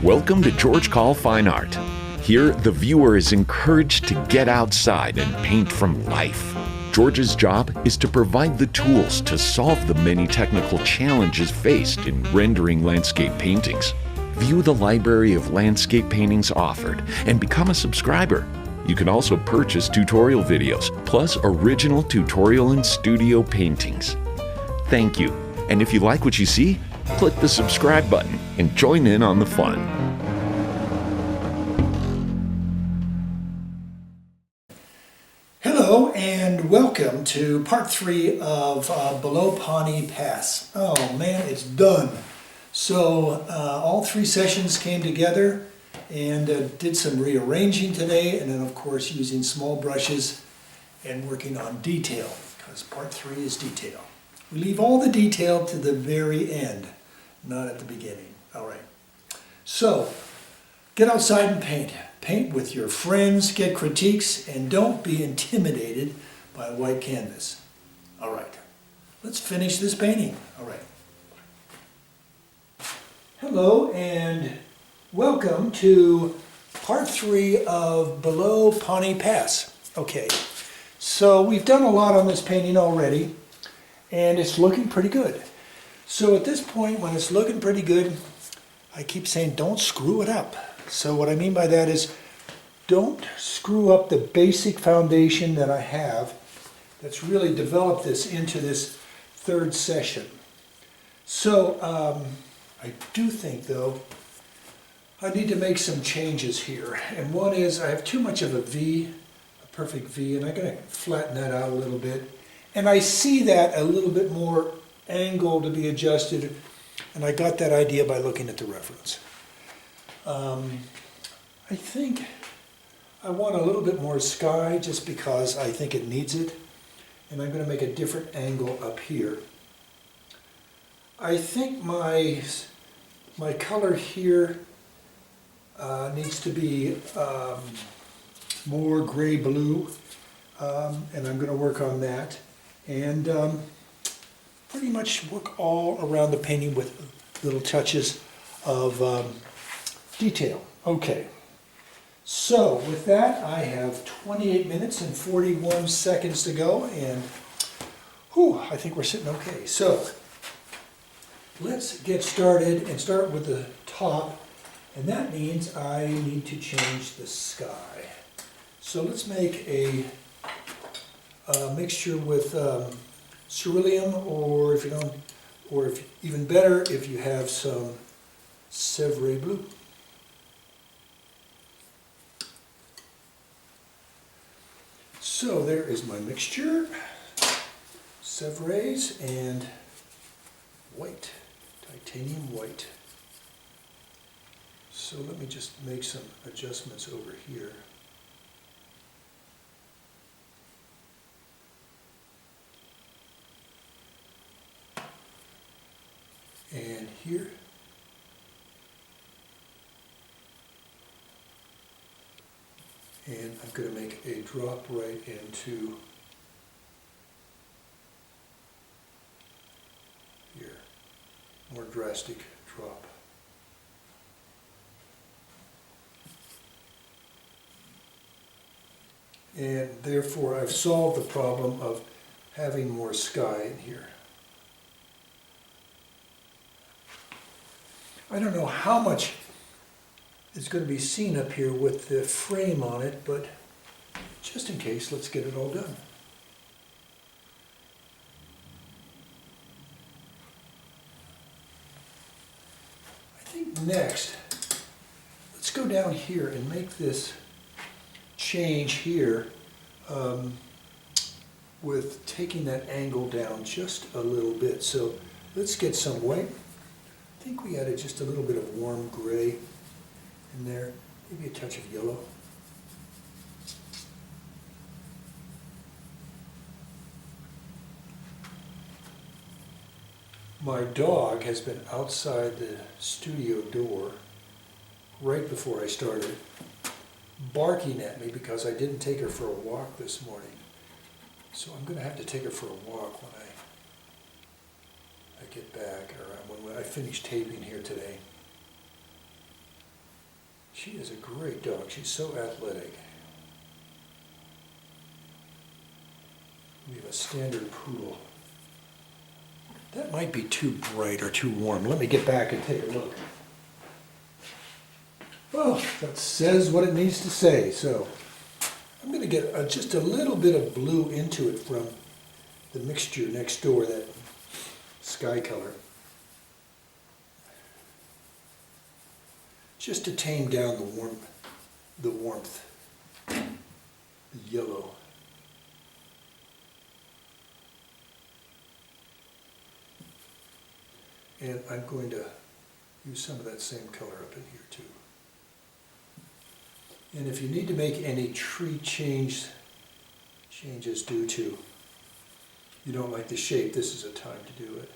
Welcome to George Coll Fine Art. Here, the viewer is encouraged to get outside and paint from life. George's job is to provide the tools to solve the many technical challenges faced in rendering landscape paintings. View the library of landscape paintings offered and become a subscriber. You can also purchase tutorial videos, plus original tutorial and studio paintings. Thank you, and if you like what you see, click the subscribe button and join in on the fun. Hello and welcome to part 3 of Below Pawnee Pass. Oh man, it's done. So all 3 sessions came together and did some rearranging today, and then of course using small brushes and working on detail, because part 3 is detail. We leave all the detail to the very end, not at the beginning. All right. So get outside and paint. Paint with your friends, get critiques, and don't be intimidated by a white canvas. All right, let's finish this painting. All right. Hello and welcome to part 3 of Below Pawnee Pass. Okay, so we've done a lot on this painting already, and it's looking pretty good. So at this point, when it's looking pretty good, I keep saying don't screw it up. So what I mean by that is don't screw up the basic foundation that I have that's really developed this into this 3rd session. So I do think though I need to make some changes here. And one is I have too much of a V, a perfect V, and I'm going to flatten that out a little bit. And I see that a little bit more angle to be adjusted, and I got that idea by looking at the reference. I think I want a little bit more sky just because I think it needs it, and I'm going to make a different angle up here. I think my color here needs to be more gray blue, and I'm going to work on that, and pretty much work all around the painting with little touches of detail. Okay, so with that I have 28 minutes and 41 seconds to go, and I think we're sitting okay. So let's get started and start with the top, and that means I need to change the sky. So let's make a mixture with cerulean, or if you don't, or if even better, if you have some Sevres blue. So there is my mixture, Sevres and white, titanium white. So let me just make some adjustments over here. And here. And I'm going to make a drop right into here, more drastic drop. And therefore I've solved the problem of having more sky in here. I don't know how much is going to be seen up here with the frame on it, but just in case, let's get it all done. I think next, let's go down here and make this change here with taking that angle down just a little bit. So let's get some white. I think we added just a little bit of warm gray in there, maybe a touch of yellow. My dog has been outside the studio door right before I started, barking at me because I didn't take her for a walk this morning. So I'm going to have to take her for a walk when I get back, or when I finish taping here today. She is a great dog. She's so athletic. We have a standard poodle. That might be too bright or too warm. Let me get back and take a look. Well, that says what it needs to say. So I'm going to get just a little bit of blue into it from the mixture next door, that sky color. Just to tame down the warmth, the yellow. And I'm going to use some of that same color up in here too. And if you need to make any tree changes due to you don't like the shape, this is a time to do it.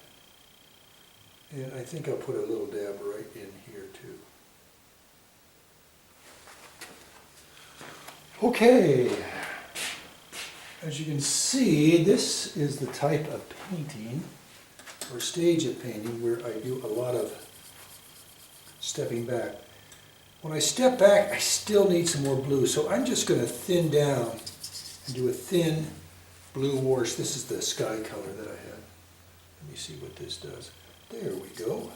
And I think I'll put a little dab right in here too. Okay, as you can see, this is the type of painting or stage of painting where I do a lot of stepping back. When I step back, I still need some more blue, so I'm just going to thin down and do a thin blue wash. This is the sky color that I had. Let me see what this does. There we go.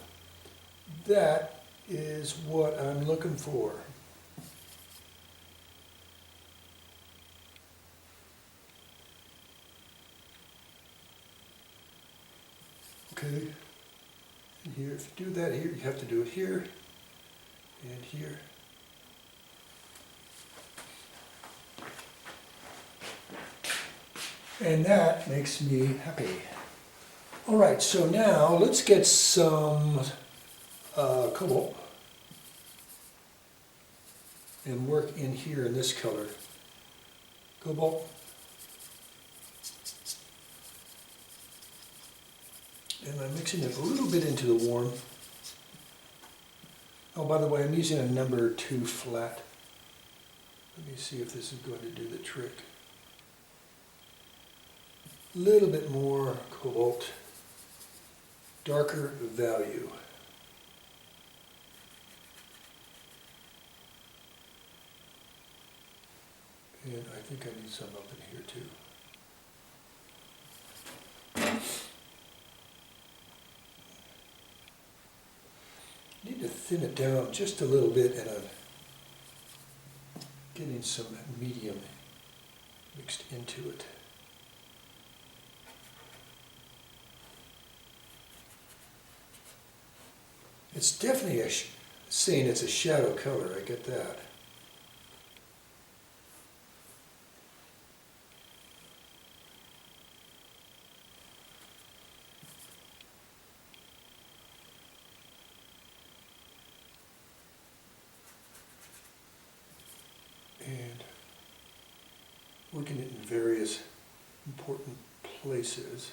That is what I'm looking for. Okay, and here, if you do that here, you have to do it here and here. And that makes me happy. All right, so now let's get some cobalt and work in here in this color. Cobalt. And I'm mixing it a little bit into the warm. Oh, by the way, I'm using a number 2 flat. Let me see if this is going to do the trick. A little bit more cobalt, darker value. And I think I need some up in here too. Need to thin it down just a little bit, and I'm getting some medium mixed into it. It's definitely saying it's a shadow color, I get that. And working it in various important places.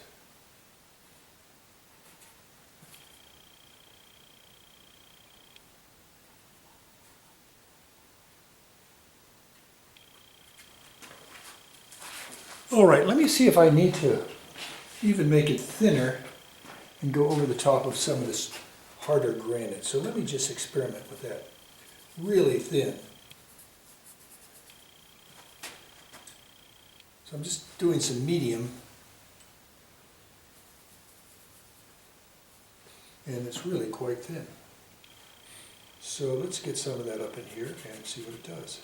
All right, let me see if I need to even make it thinner and go over the top of some of this harder granite. So let me just experiment with that. Really thin. So I'm just doing some medium. And it's really quite thin. So let's get some of that up in here and see what it does.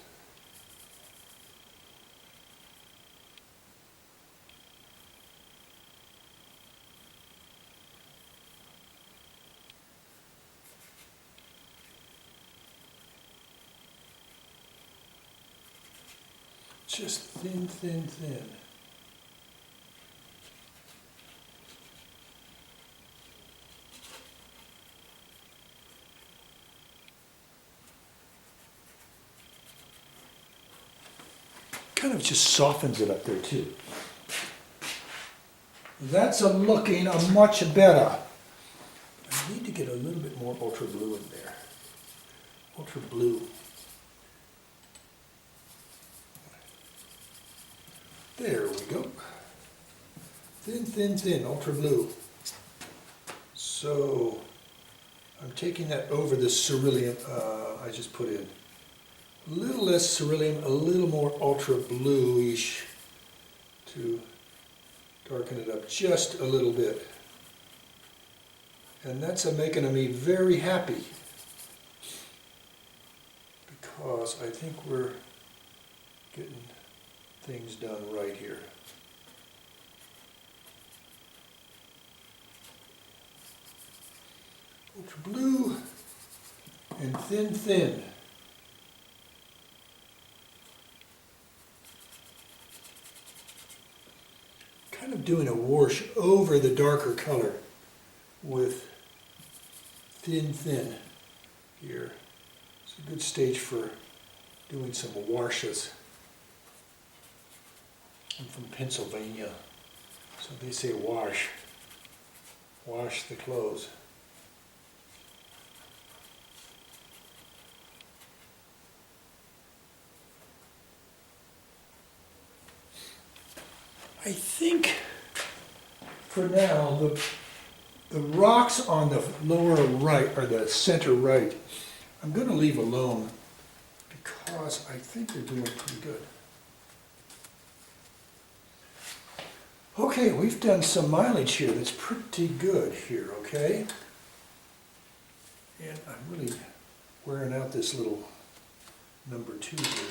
Just thin, thin, thin. Kind of just softens it up there too. That's looking much better. I need to get a little bit more ultra blue in there. Ultra blue. There we go. Thin, thin, thin, ultra blue. So I'm taking that over the cerulean I just put in. A little less cerulean, a little more ultra bluish to darken it up just a little bit. And that's making me very happy because I think we're getting things done right here. Ultra blue and thin, thin. Kind of doing a wash over the darker color with thin, thin here. It's a good stage for doing some washes. I'm from Pennsylvania, so they say wash. Wash the clothes. I think for now the rocks on the lower right, or the center right, I'm going to leave alone because I think they're doing pretty good. Okay, we've done some mileage here that's pretty good here, okay? And I'm really wearing out this little number 2 here.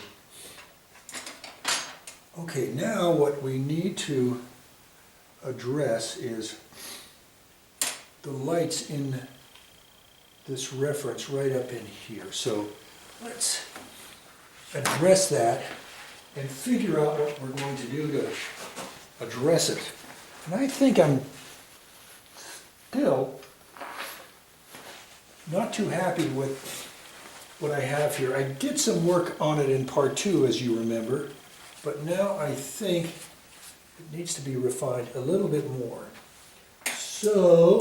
Okay, now what we need to address is the lights in this reference right up in here. So let's address that and figure out what we're going to do to address it. And I think I'm still not too happy with what I have here. I did some work on it in part 2, as you remember. But now I think it needs to be refined a little bit more. So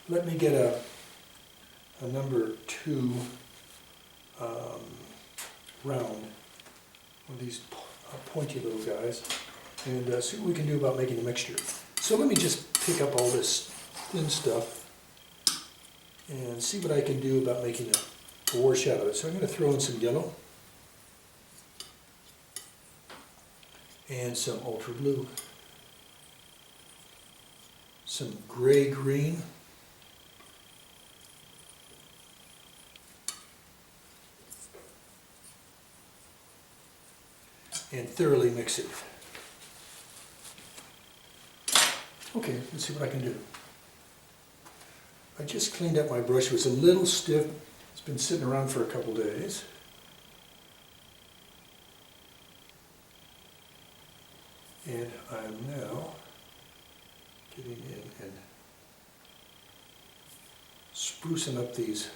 let me get a number 2 round, one of these pointy little guys, and see what we can do about making a mixture. So let me just pick up all this thin stuff and see what I can do about making a wash out of it. So I'm going to throw in some yellow. And some ultra blue, some gray green, and thoroughly mix it. Okay, let's see what I can do. I just cleaned up my brush. It was a little stiff. It's been sitting around for a couple days. And I'm now getting in and sprucing up these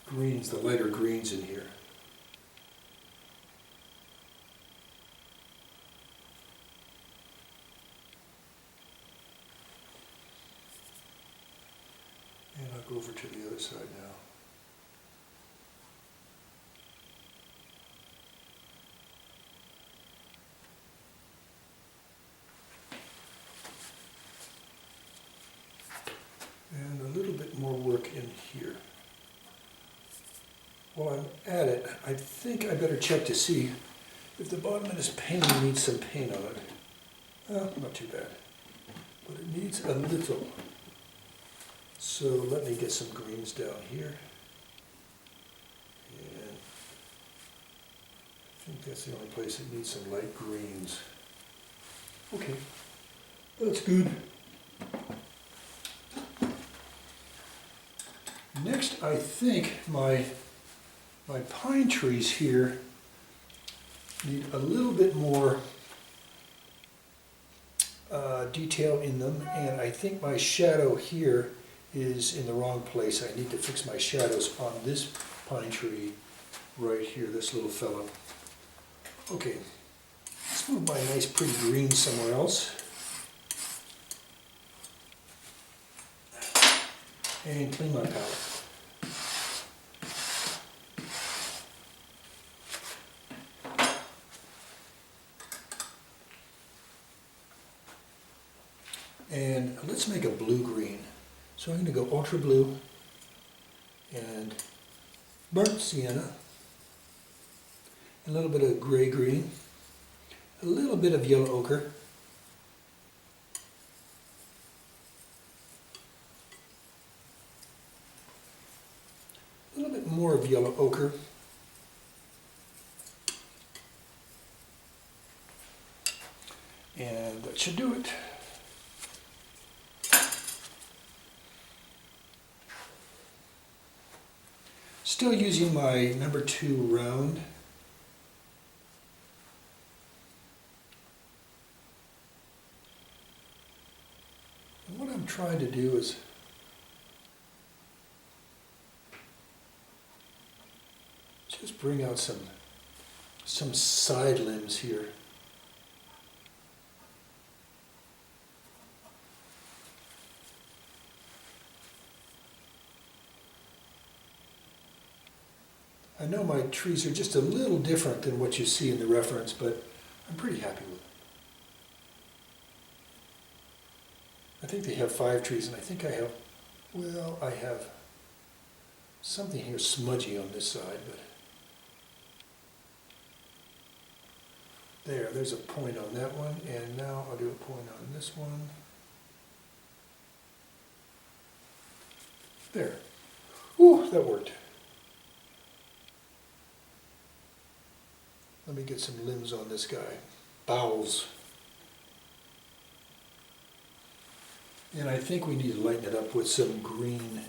greens, the lighter greens in here. And I'll go over to the other side now. And a little bit more work in here. While I'm at it, I think I better check to see if the bottom of this painting needs some paint on it. Well, not too bad, but it needs a little. So let me get some greens down here. And I think that's the only place that needs some light greens. Okay, that's good. Next, I think my pine trees here need a little bit more detail in them, and I think my shadow here is in the wrong place. I need to fix my shadows on this pine tree right here, this little fellow. Okay, let's move my nice pretty green somewhere else. And clean my palette. And let's make a blue-green. So I'm going to go ultra blue and burnt sienna, a little bit of gray green, a little bit of yellow ochre, a little bit more of yellow ochre, and that should do it. Still using my number 2 round. And what I'm trying to do is just bring out some side limbs here. I know my trees are just a little different than what you see in the reference, but I'm pretty happy with them. I think they have 5 trees, and I think I have something here smudgy on this side, but there's a point on that one, and now I'll do a point on this one. There. Ooh, that worked. Let me get some limbs on this guy. Bowels. And I think we need to lighten it up with some green.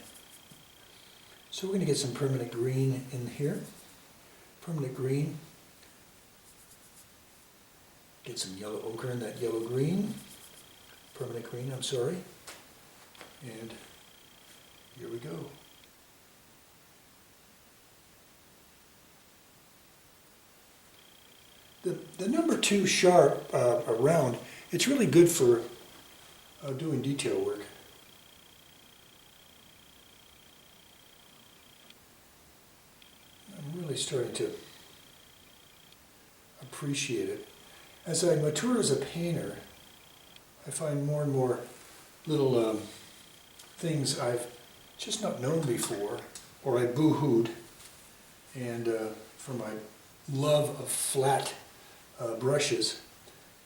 So we're going to get some permanent green in here. Permanent green. Get some yellow ochre in that yellow green. Permanent green, I'm sorry. And here we go. The number 2 sharp round, it's really good for doing detail work. I'm really starting to appreciate it. As I mature as a painter, I find more and more little things I've just not known before, or I boo-hooed, and for my love of flat brushes,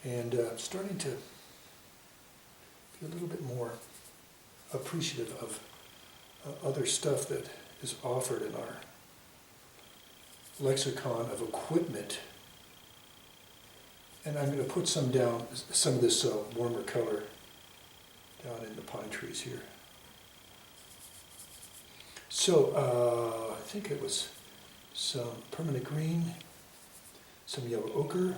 and starting to be a little bit more appreciative of other stuff that is offered in our lexicon of equipment. And I'm going to put some down, some of this warmer color down in the pine trees here. So I think it was some permanent green, some yellow ochre,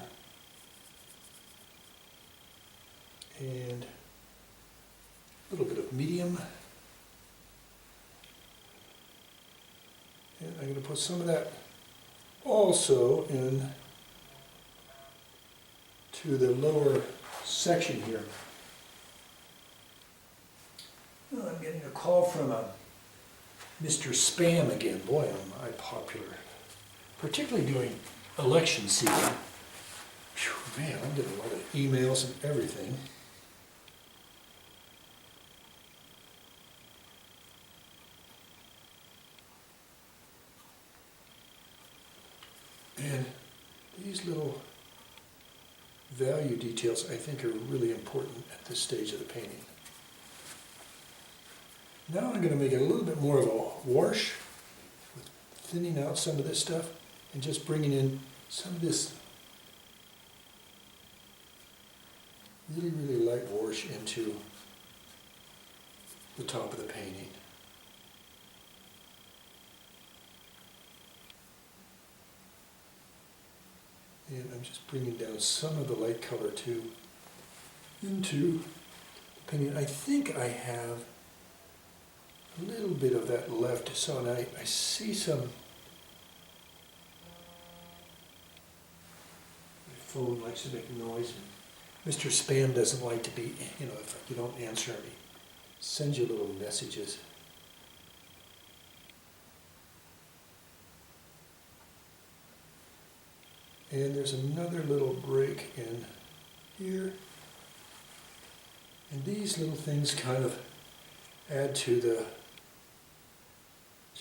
and a little bit of medium. And I'm going to put some of that also in to the lower section here. Oh, I'm getting a call from Mr. Spam again. Boy, am I popular. Particularly during election season. Whew, man, I'm getting a lot of emails and everything. And these little value details, I think, are really important at this stage of the painting. Now I'm going to make it a little bit more of a wash, with thinning out some of this stuff and just bringing in some of this really, really light wash into the top of the painting. And I'm just bringing down some of the light color too into the painting. I think I have a little bit of that left, so and I see some. My phone likes to make noise, and Mr. Spam doesn't like to be, if you don't answer him, he sends you little messages. And there's another little break in here. And these little things kind of add to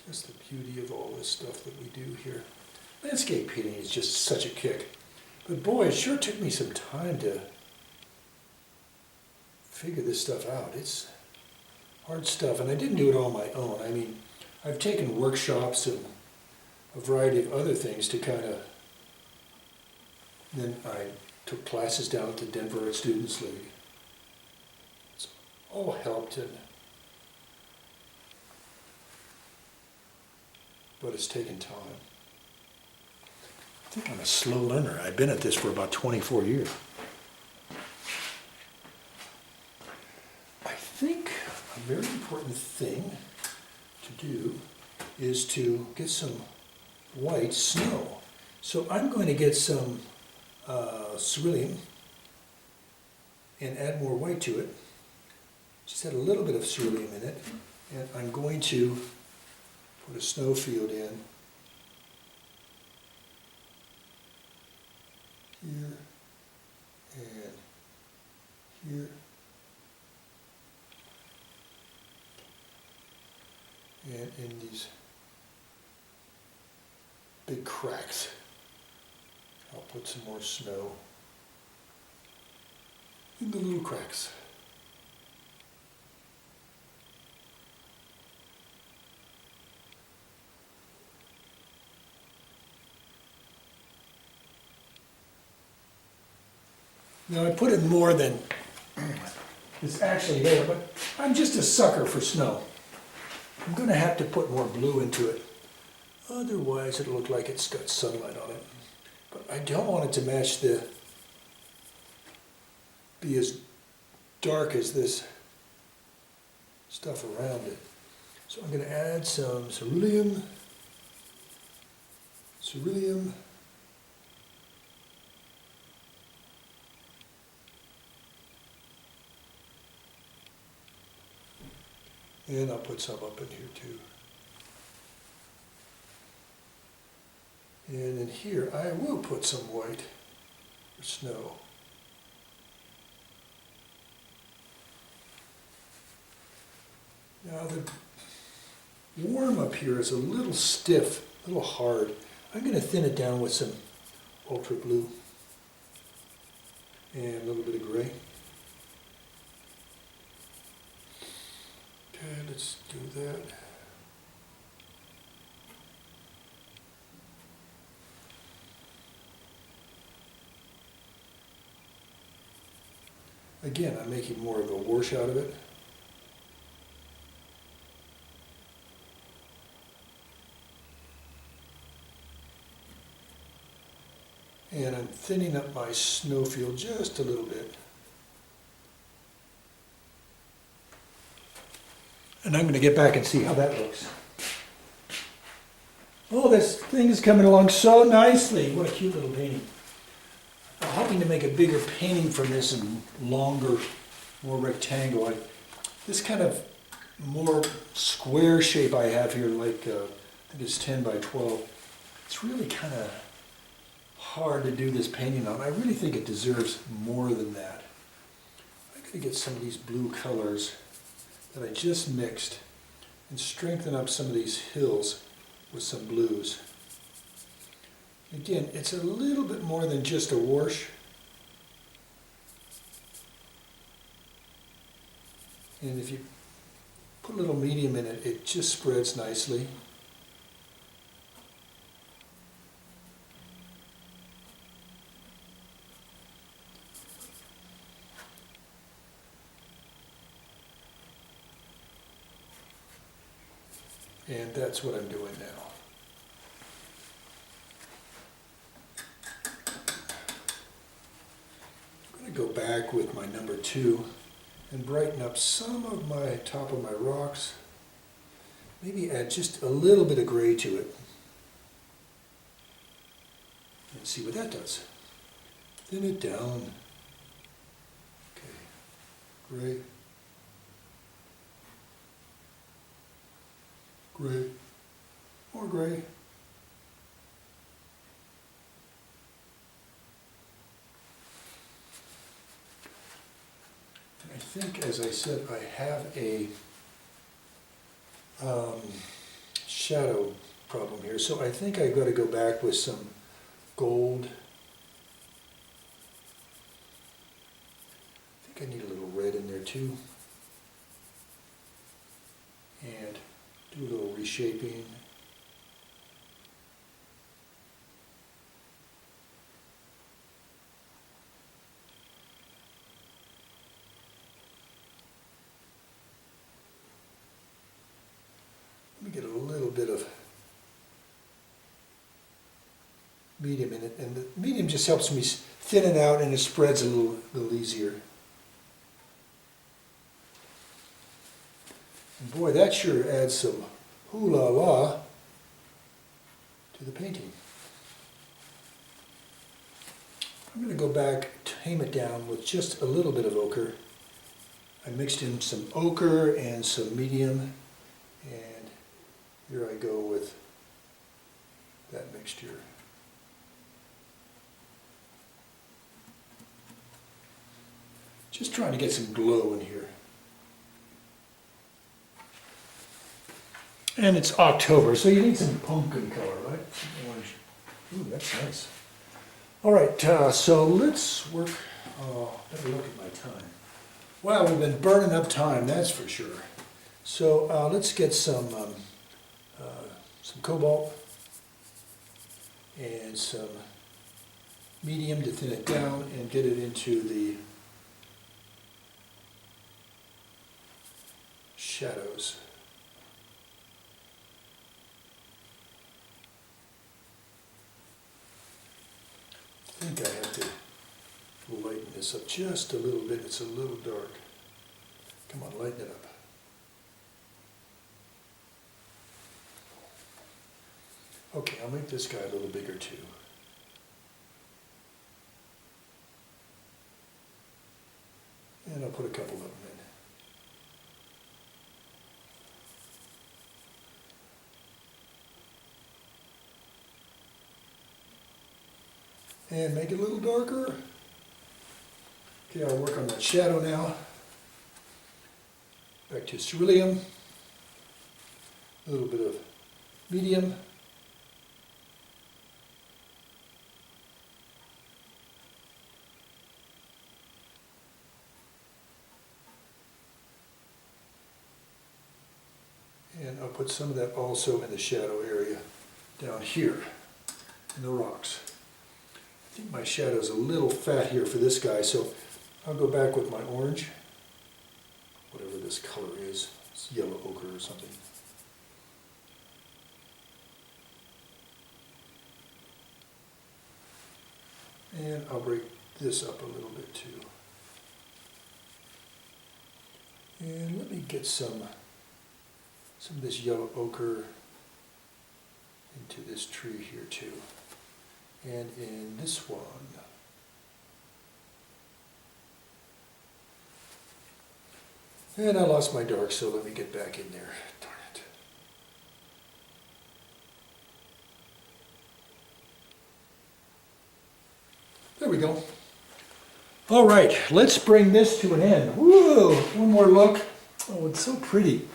Just the beauty of all this stuff that we do here. Landscape painting is just such a kick. But boy, it sure took me some time to figure this stuff out. It's hard stuff, and I didn't do it all on my own. I mean, I've taken workshops and a variety of other things to kind of, then I took classes down at the Denver Art Students League. It's all helped, but it's taken time. I think I'm a slow learner. I've been at this for about 24 years. I think a very important thing to do is to get some white snow. So I'm going to get some cerulean and add more white to it. Just add a little bit of cerulean in it. And I'm going to put a snow field in here and here. And in these big cracks, I'll put some more snow in the little cracks. Now I put in more than is actually there, but I'm just a sucker for snow. I'm going to have to put more blue into it. Otherwise it'll look like it's got sunlight on it. But I don't want it to match be as dark as this stuff around it. So I'm going to add some cerulean, and I'll put some up in here too. And in here I will put some white or snow. Now the warm up here is a little stiff, a little hard. I'm going to thin it down with some ultra blue and a little bit of gray. Okay, let's do that. Again, I'm making more of a wash out of it. And I'm thinning up my snow field just a little bit. And I'm going to get back and see how that looks. Oh, this thing is coming along so nicely. What a cute little painting. I'm hoping to make a bigger painting from this and longer, more rectangle. This kind of more square shape I have here, like I think it's 10 by 12. It's really kind of hard to do this painting on. I really think it deserves more than that. I'm going to get some of these blue colors that I just mixed and strengthen up some of these hills with some blues. Again, it's a little bit more than just a wash. And if you put a little medium in it, it just spreads nicely. And that's what I'm doing now. I'm going to go back with my number 2 and brighten up some of my top of my rocks. Maybe add just a little bit of gray to it. And see what that does. Thin it down. Okay, gray. Gray, more gray. And I think, as I said, I have a shadow problem here. So I think I've got to go back with some gold. I think I need a little red in there too. And do a little reshaping. Let me get a little bit of medium in it, and the medium just helps me thin it out and it spreads a little easier. And boy, that sure adds some ooh la la to the painting. I'm going to go back, tame it down with just a little bit of ochre. I mixed in some ochre and some medium, and here I go with that mixture. Just trying to get some glow in here. And it's October, so you need some pumpkin color, right? Orange. Ooh, that's nice. All right, so let's work. Oh, better look at my time. Wow, we've been burning up time, that's for sure. So let's get some cobalt and some medium to thin it down and get it into the shadows. I think I have to lighten this up just a little bit. It's a little dark. Come on, lighten it up. Okay, I'll make this guy a little bigger too. And I'll put a couple of them in. And make it a little darker. Okay, I'll work on that shadow now. Back to cerulean. A little bit of medium. And I'll put some of that also in the shadow area down here in the rocks. I think my shadow's a little fat here for this guy, so I'll go back with my orange, whatever this color is. It's yellow ochre or something. And I'll break this up a little bit too. And let me get some of this yellow ochre into this tree here too. And in this one, and I lost my dark, so let me get back in there. Darn it. There we go. All right, let's bring this to an end. Whoa, one more look. Oh, it's so pretty.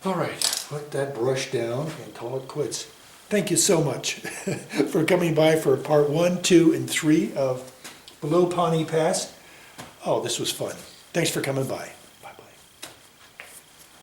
All right, let that brush down and call it quits. Thank you so much for coming by for part 1, 2, and 3 of Below Pawnee Pass. Oh, this was fun. Thanks for coming by.